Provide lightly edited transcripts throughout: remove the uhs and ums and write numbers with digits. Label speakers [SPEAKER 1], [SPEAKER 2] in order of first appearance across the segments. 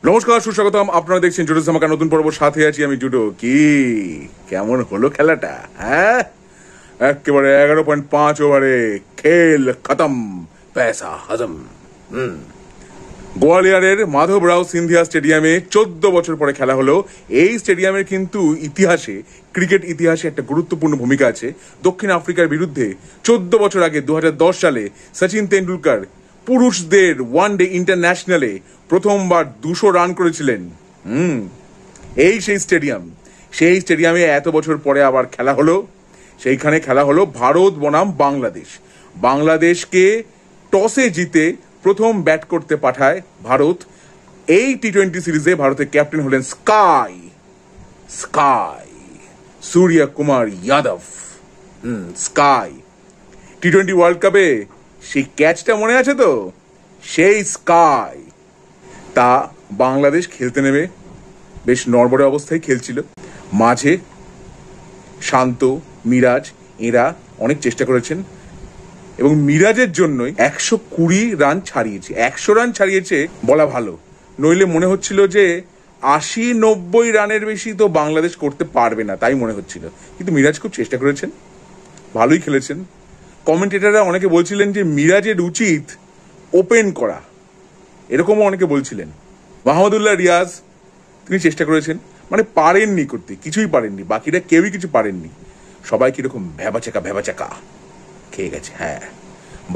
[SPEAKER 1] নমস্কার, সুস্বাগতম। আপনারা দেখছেন জুডো ধামাকা নতুন পর্ব, সাথে আছি আমি জুডো। কি কেমন হলো খেলাটা? হ্যাঁ, একেবারে 11.5 ওভারে খেল খতম, পয়সা হজম। গোয়ালিয়রের মাধবরাও সিন্ধিয়া স্টেডিয়ামে 14 বছর পরে খেলা হলো। এই স্টেডিয়ামের কিন্তু ইতিহাসে, ক্রিকেট ইতিহাসে একটা গুরুত্বপূর্ণ ভূমিকা আছে। দক্ষিণ আফ্রিকার বিরুদ্ধে 14 বছর আগে 2010 সালে সচিন তেন্ডুলকর পুরুষদের ওয়ানডে ইন্টারন্যাশনালে প্রথমবার 200 রান করেছিলেন। এই সেই স্টেডিয়ামে এত বছর পরে আবার খেলা হলো। সেইখানে খেলা হলো ভারত বনাম বাংলাদেশ। বাংলাদেশকে টসে জিতে প্রথম ব্যাট করতে পাঠায় ভারত। এই টি-20 সিরিজে ভারতের ক্যাপ্টেন হলেন স্কাই সূর্য কুমার যাদব। স্কাই টি-20 ওয়ার্ল্ড কাপে সেই ক্যাচটা মনে আছে তো? সেই স্কাই। তা বাংলাদেশ খেলতে নেমে বেশ নড়বড়ে অবস্থায় খেলছিল। মাঝে শান্ত, মিরাজ এরা অনেক চেষ্টা করেছেন এবং মিরাজের জন্যই 120 রান ছাড়িয়েছে। 100 রান ছাড়িয়েছে বলা ভালো, নইলে মনে হচ্ছিল যে 80-90 রানের বেশি তো বাংলাদেশ করতে পারবে না, তাই মনে হচ্ছিল। কিন্তু মিরাজ খুব চেষ্টা করেছেন, ভালোই খেলেছেন। কমেন্টেটররা অনেকে বলছিলেন যে মিরাজের উচিত ওপেন করা, এরকমও অনেকে বলছিলেন। মাহমুদুল্লাহ রিয়াজ তিনি চেষ্টা করেছেন, মানে পারেননি করতে, কিছুই পারেননি। বাকিরা কেউই কিছু পারেননি। সবাই কিরকম ভ্যাবাচাকা খেয়ে গেছে। হ্যাঁ,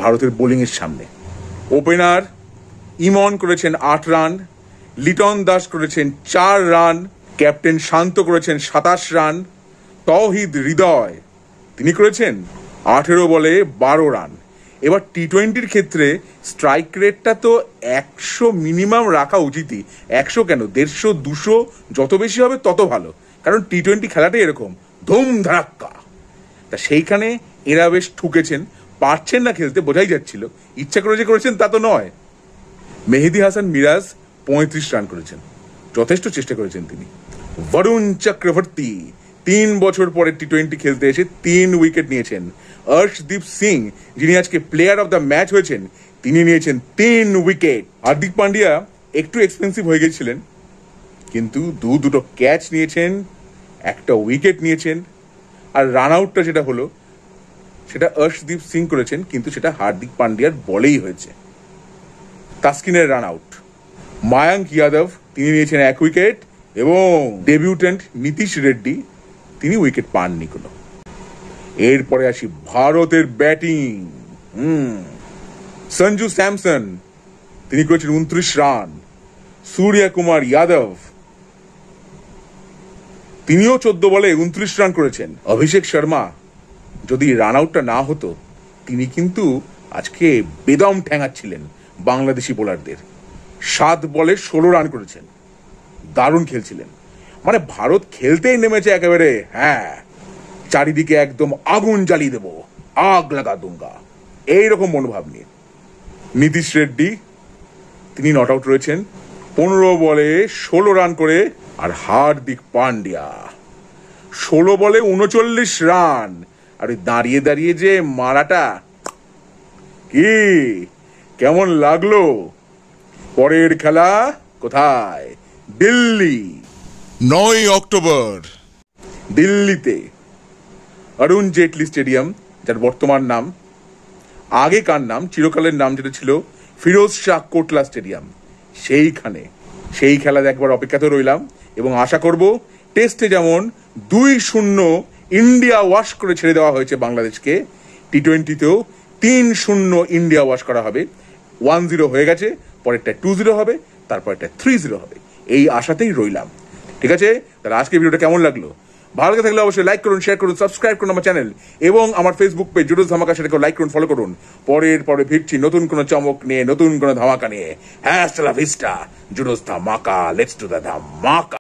[SPEAKER 1] ভারতের বোলিং এর সামনে ওপেনার ইমন করেছেন 8 রান, লিটন দাস করেছেন 4 রান, ক্যাপ্টেন শান্ত করেছেন 27 রান, তৌহিদ হৃদয় তিনি করেছেন 18 বলে 12 রান। এবার টি-20-র ক্ষেত্রে স্ট্রাইক রেটটা তো 100 মিনিমাম রাখা উচিতই। 100 কেন, 150-200 যত বেশি হবে তত ভালো, কারণ টি-20 খেলাটাই এরকম ধুম ধারাক্কা। তা সেইখানে এরা বেশ ঠুকেছেন, পারছেন না খেলতে, বোঝাই যাচ্ছিল। ইচ্ছা করে যে করেছেন তা তো নয়। মেহেদি হাসান মিরাজ 35 রান করেছেন, যথেষ্ট চেষ্টা করেছেন তিনি। বরুণ চক্রবর্তী 3 বছর পরে টি-20 খেলতে এসে 3 উইকেট নিয়েছেন। অর্শদীপ সিং যিনি আজকে প্লেয়ার অফ দ্য ম্যাচ হয়েছেন, তিনি নিয়েছেন 3 উইকেট। হার্দিক পান্ডিয়া একটু এক্সপেন্সিভ হয়ে গেছিলেন, কিন্তু দুটো ক্যাচ নিয়েছেন, একটা উইকেট নিয়েছেন। আর রান আউটটা যেটা হলো সেটা অর্শদীপ সিং করেছেন, কিন্তু সেটা হার্দিক পান্ডিয়ার বলেই হয়েছে। তাসকিনের রান আউট। মায়াঙ্ক যাদব তিনি নিয়েছেন 1 উইকেট এবং ডেবিউটেন্ট নীতিশ রেড্ডি তিনি উইকেট পাননি কোনো। এরপরে আসি ভারতের ব্যাটিং। সঞ্জু স্যামসন তিনি করেছেন 29 রান। সূর্য কুমার যাদব তিনিও 14 বলে 29 রান করেছেন। অভিষেক শর্মা যদি রান আউটটা না হতো, তিনি কিন্তু আজকে বেদম ঠ্যাঙাচ্ছিলেন বাংলাদেশি বোলারদের। 7 বলে 16 রান করেছেন, দারুণ খেলছিলেন। মানে ভারত খেলতেই নেমেছে একেবারে, হ্যাঁ, চারিদিকে একদম আগুন জ্বালিয়ে দেবো, আগ লাগা দুঙ্গা, এইরকম মনোভাব নিয়ে। নীতিশ রেড্ডি তিনি নট আউট রয়েছেন 15 বলে 16 রান করে। আর হার্দিক পান্ডিয়া 16 বলে 39 রান। আর দাঁড়িয়ে দাঁড়িয়ে যে মারাটা, কি কেমন লাগলো? পরের খেলা কোথায়? দিল্লি, 9 অক্টোবর দিল্লিতে অরুণ জেটলি স্টেডিয়াম, যার বর্তমান নাম, আগেকার নাম, চিরকালের নাম যেটা ছিল ফিরোজ শাহ কোটলা স্টেডিয়াম, সেইখানে সেই খেলা দেখবার অপেক্ষাতে রইলাম। এবং আশা করব টেস্টে যেমন 2-0 ইন্ডিয়া ওয়াশ করে ছেড়ে দেওয়া হয়েছে বাংলাদেশকে, টি-20তেও 3-0 ইন্ডিয়া ওয়াশ করা হবে। 1-0 হয়ে গেছে, পরেরটা 2-0 হবে, তারপরটা 3-0 হবে, এই আশাতেই রইলাম। ঠিক আছে, তাহলে আজকে ভিডিওটা কেমন লাগলো? ভালো লাগে থাকলে অবশ্যই লাইক করুন, শেয়ার করুন, সাবস্ক্রাইব করুন আমার চ্যানেল এবং আমার ফেসবুক পেজ জুডো ধামাকা, সেটাকে লাইক করুন, ফলো করুন। পরে ফিরছি নতুন কোনো চমক নিয়ে, নতুন কোনো ধামাকা নিয়ে। হ্যাঁ, হাস্তা লা ভিস্টা, জুডো ধামাকা, লেটস ডু দ্য ধামাকা।